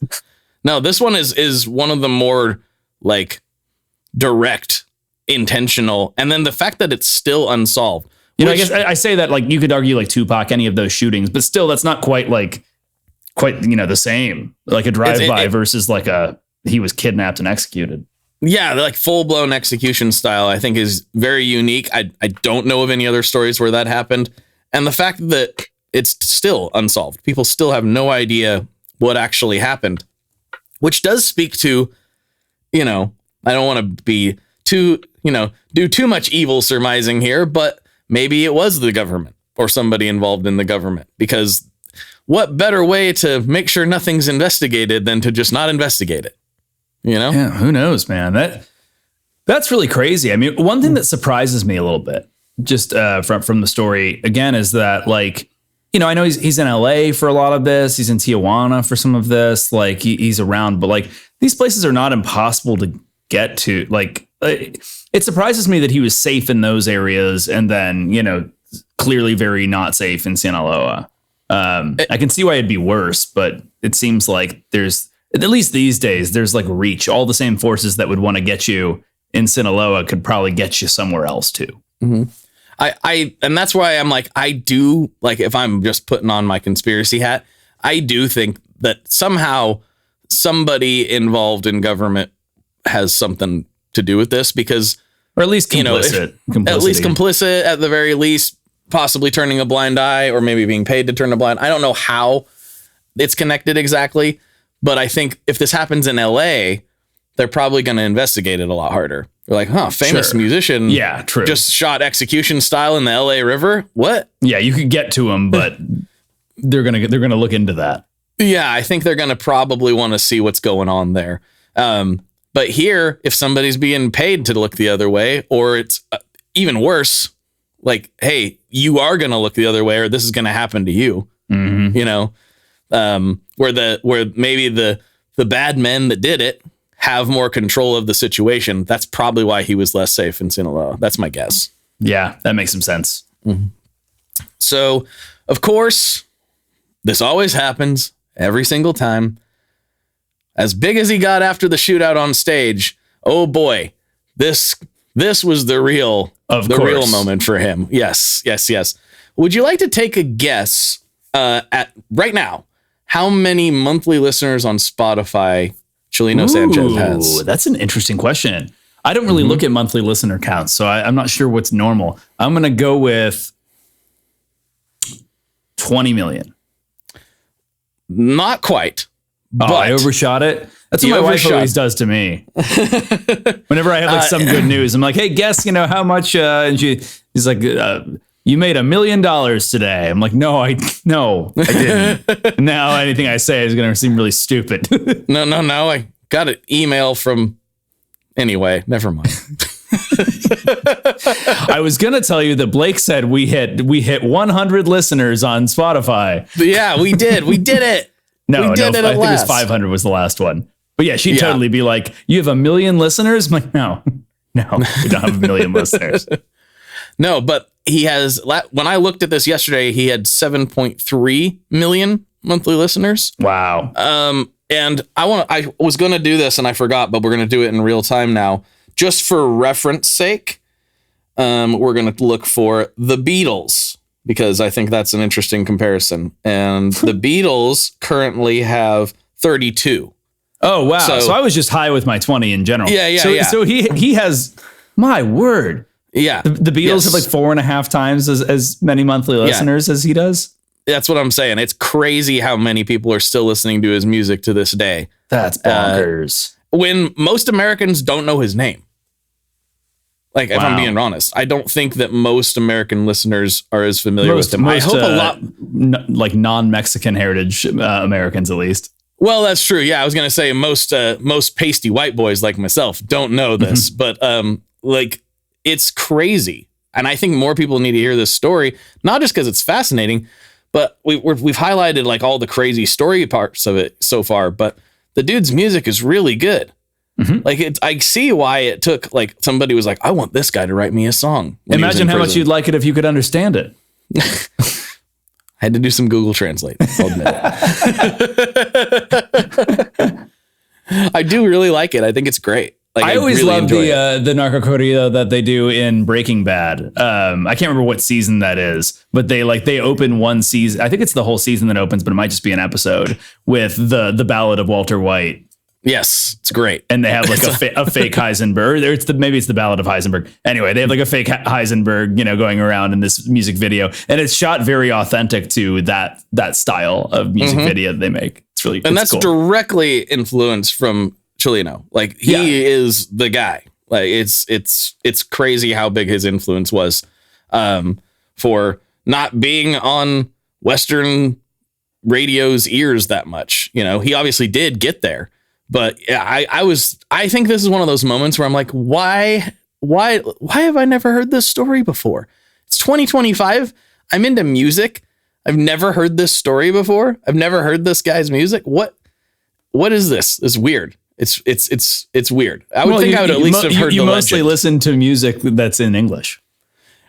No, this one is one of the more like direct, intentional, and then the fact that it's still unsolved. I guess I say that, like, you could argue like Tupac, any of those shootings, but still that's not quite the same, like a drive-by versus like he was kidnapped and executed. Yeah, like full-blown execution style, I think, is very unique. I don't know of any other stories where that happened. And the fact that it's still unsolved. People still have no idea what actually happened, which does speak to, I don't want to be too, do too much evil surmising here, but maybe it was the government or somebody involved in the government, because what better way to make sure nothing's investigated than to just not investigate it? Yeah, who knows, man? That's really crazy. I mean, one thing that surprises me a little bit, just from the story again, is that, like, I know he's in LA for a lot of this. He's in Tijuana for some of this. Like, he's around, but like these places are not impossible to get to. Like, it surprises me that he was safe in those areas, and then clearly very not safe in Sinaloa. I can see why it'd be worse, but it seems like there's, at least these days, there's like reach. All the same forces that would want to get you in Sinaloa could probably get you somewhere else too. Mm-hmm. And that's why I'm like, I do, like, if I'm just putting on my conspiracy hat, I do think that somehow somebody involved in government has something to do with this, because, or at least complicit, at least complicit, at the very least, possibly turning a blind eye, or maybe being paid to turn a blind. I don't know how it's connected exactly. But I think if this happens in LA, they're probably going to investigate it a lot harder. They're like, famous musician. Yeah, true. Just shot execution style in the LA River. What? Yeah, you could get to them, but they're going to look into that. Yeah, I think they're going to probably want to see what's going on there. But here, if somebody's being paid to look the other way, or it's even worse, like, hey, you are going to look the other way, or this is going to happen to you. Where maybe the bad men that did it have more control of the situation. That's probably why he was less safe in Sinaloa. That's my guess. Yeah, that makes some sense. Mm-hmm. So, of course, this always happens every single time. As big as he got after the shootout on stage, oh boy, this was the real moment for him. Yes. Would you like to take a guess at right now how many monthly listeners on Spotify Chalino Sanchez has? That's an interesting question. I don't really look at monthly listener counts, so I'm not sure what's normal. I'm going to go with 20 million. Not quite. But I overshot it. That's what my wife always does to me. Whenever I have like some good news, I'm like, hey, guess, how much? And she's like, you made $1 million today. I'm like, no, I didn't. Now anything I say is going to seem really stupid. No. I got an email from. Anyway, never mind. I was going to tell you that Blake said we hit 100 listeners on Spotify. Yeah, we did. We did it. No, I think it was 500 was the last one. But yeah, she'd totally be like, you have 1 million listeners? I'm like, no, we don't have 1 million listeners. No, but he has, when I looked at this yesterday, he had 7.3 million monthly listeners. Wow. And I was going to do this and I forgot, but we're going to do it in real time now. Just for reference sake, we're going to look for the Beatles, because I think that's an interesting comparison. And the Beatles currently have 32. Oh, wow. So I was just high with my 20 in general. Yeah. So he has, my word. Yeah. The Beatles have like 4.5 times as many monthly listeners as he does. That's what I'm saying. It's crazy how many people are still listening to his music to this day. That's bonkers. When most Americans don't know his name. Like, if I'm being honest, I don't think that most American listeners are as familiar with him. I hope a lot, like non-Mexican heritage Americans, at least. Well, that's true. Yeah, I was gonna say most pasty white boys like myself don't know this, but like, it's crazy, and I think more people need to hear this story, not just because it's fascinating, but we've highlighted like all the crazy story parts of it so far. But the dude's music is really good. Like, I see why it took, like, somebody was like, I want this guy to write me a song. Imagine how much you'd like it if you could understand it. I had to do some Google Translate. I'll admit it. I do really like it. I think it's great. Like, I always really love the narco-corrido that they do in Breaking Bad. I can't remember what season that is, but they open one season. I think it's the whole season that opens, but it might just be an episode with the Ballad of Walter White. Yes, it's great. And they have like a fake Heisenberg. Maybe it's the Ballad of Heisenberg. Anyway, they have like a fake Heisenberg, going around in this music video, and it's shot very authentic to that style of music video that they make. It's really, and that's cool. Directly influenced from Chalino. Like, he is the guy. Like, it's crazy how big his influence was, for not being on Western radio's ears that much. He obviously did get there. But I think this is one of those moments where I'm like, why have I never heard this story before? It's 2025. I'm into music. I've never heard this story before. I've never heard this guy's music. What is this? It's weird. It's weird. I would think I would at least have heard. You mostly listen to music that's in English.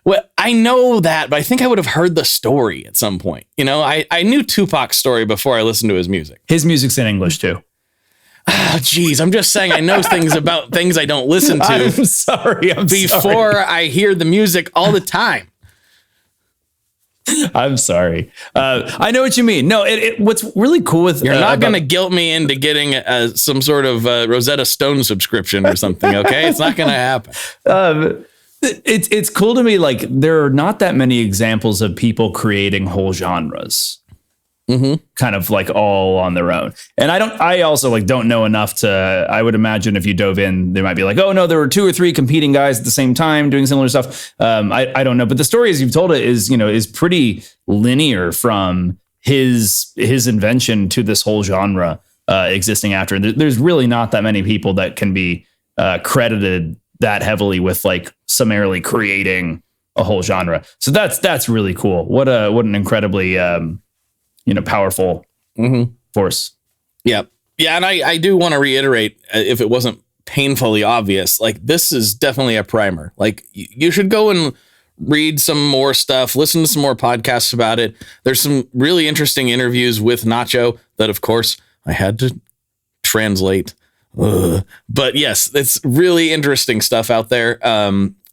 Well, I know that, but I think I would have heard the story at some point. I knew Tupac's story before I listened to his music. His music's in English too. Oh, geez, I'm just saying I know things about things I don't listen to. I'm sorry. Before I hear the music all the time. I'm sorry. I know what you mean. No, what's really cool with you're not going to guilt me into getting some sort of Rosetta Stone subscription or something. Okay, it's not going to happen. It's cool to me. Like, there are not that many examples of people creating whole genres. Kind of like all on their own. And I also like don't know enough to, I would imagine if you dove in, they might be like, oh no, there were 2 or 3 competing guys at the same time doing similar stuff. I don't know. But the story as you've told it is pretty linear from his invention to this whole genre existing after. There's really not that many people that can be credited that heavily with like summarily creating a whole genre. So that's really cool. What an incredibly, powerful force. Yeah. Yeah. And I do want to reiterate, if it wasn't painfully obvious, like, this is definitely a primer. Like, you should go and read some more stuff, listen to some more podcasts about it. There's some really interesting interviews with Nacho that, of course, I had to translate. But yes, it's really interesting stuff out there.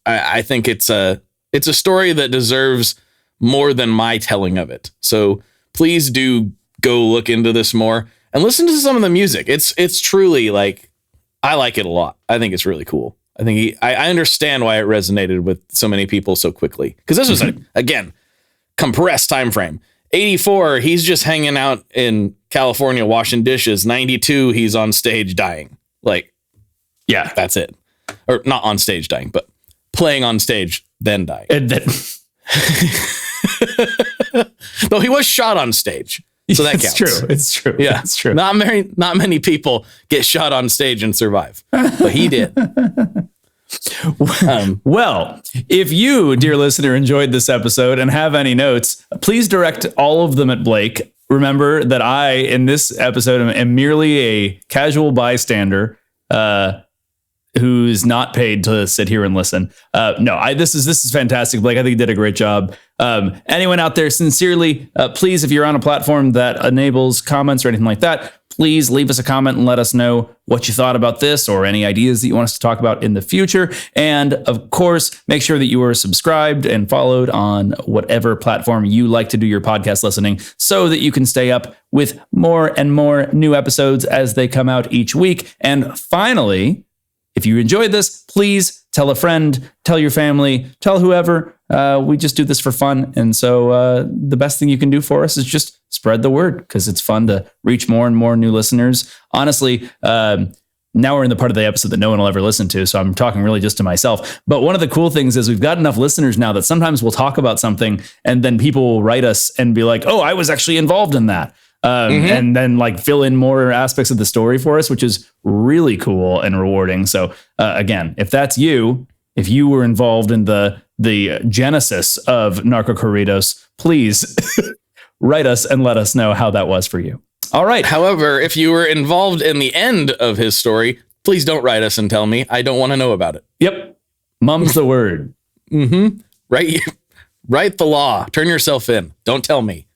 I think it's a story that deserves more than my telling of it. So please do go look into this more and listen to some of the music. It's truly like, I like it a lot. I think it's really cool. I think I understand why it resonated with so many people so quickly. Because this was, again, compressed time frame. 84, he's just hanging out in California washing dishes. 92, he's on stage dying. Like, yeah, that's it. Or not on stage dying, but playing on stage, then dying. And then though he was shot on stage. So that counts. It's true. Yeah, it's true. Not many people get shot on stage and survive, but he did. Well, if you, dear listener, enjoyed this episode and have any notes, please direct all of them at Blake. Remember that I, in this episode, am merely a casual bystander who's not paid to sit here and listen. This is fantastic, Blake. I think you did a great job. Anyone out there, sincerely, please, if you're on a platform that enables comments or anything like that, please leave us a comment and let us know what you thought about this or any ideas that you want us to talk about in the future. And of course, make sure that you are subscribed and followed on whatever platform you like to do your podcast listening so that you can stay up with more and more new episodes as they come out each week. And finally, if you enjoyed this, please tell a friend, tell your family, tell whoever. We just do this for fun. And so the best thing you can do for us is just spread the word, because it's fun to reach more and more new listeners. Honestly, now we're in the part of the episode that no one will ever listen to, so I'm talking really just to myself. But one of the cool things is we've got enough listeners now that sometimes we'll talk about something and then people will write us and be like, oh, I was actually involved in that. And then like fill in more aspects of the story for us, which is really cool and rewarding. So again, if that's you, if you were involved in the genesis of narco-corridos, please write us and let us know how that was for you. All right. However, if you were involved in the end of his story, please don't write us and tell me. I don't want to know about it. Yep. Mum's the word. Write the law. Turn yourself in. Don't tell me.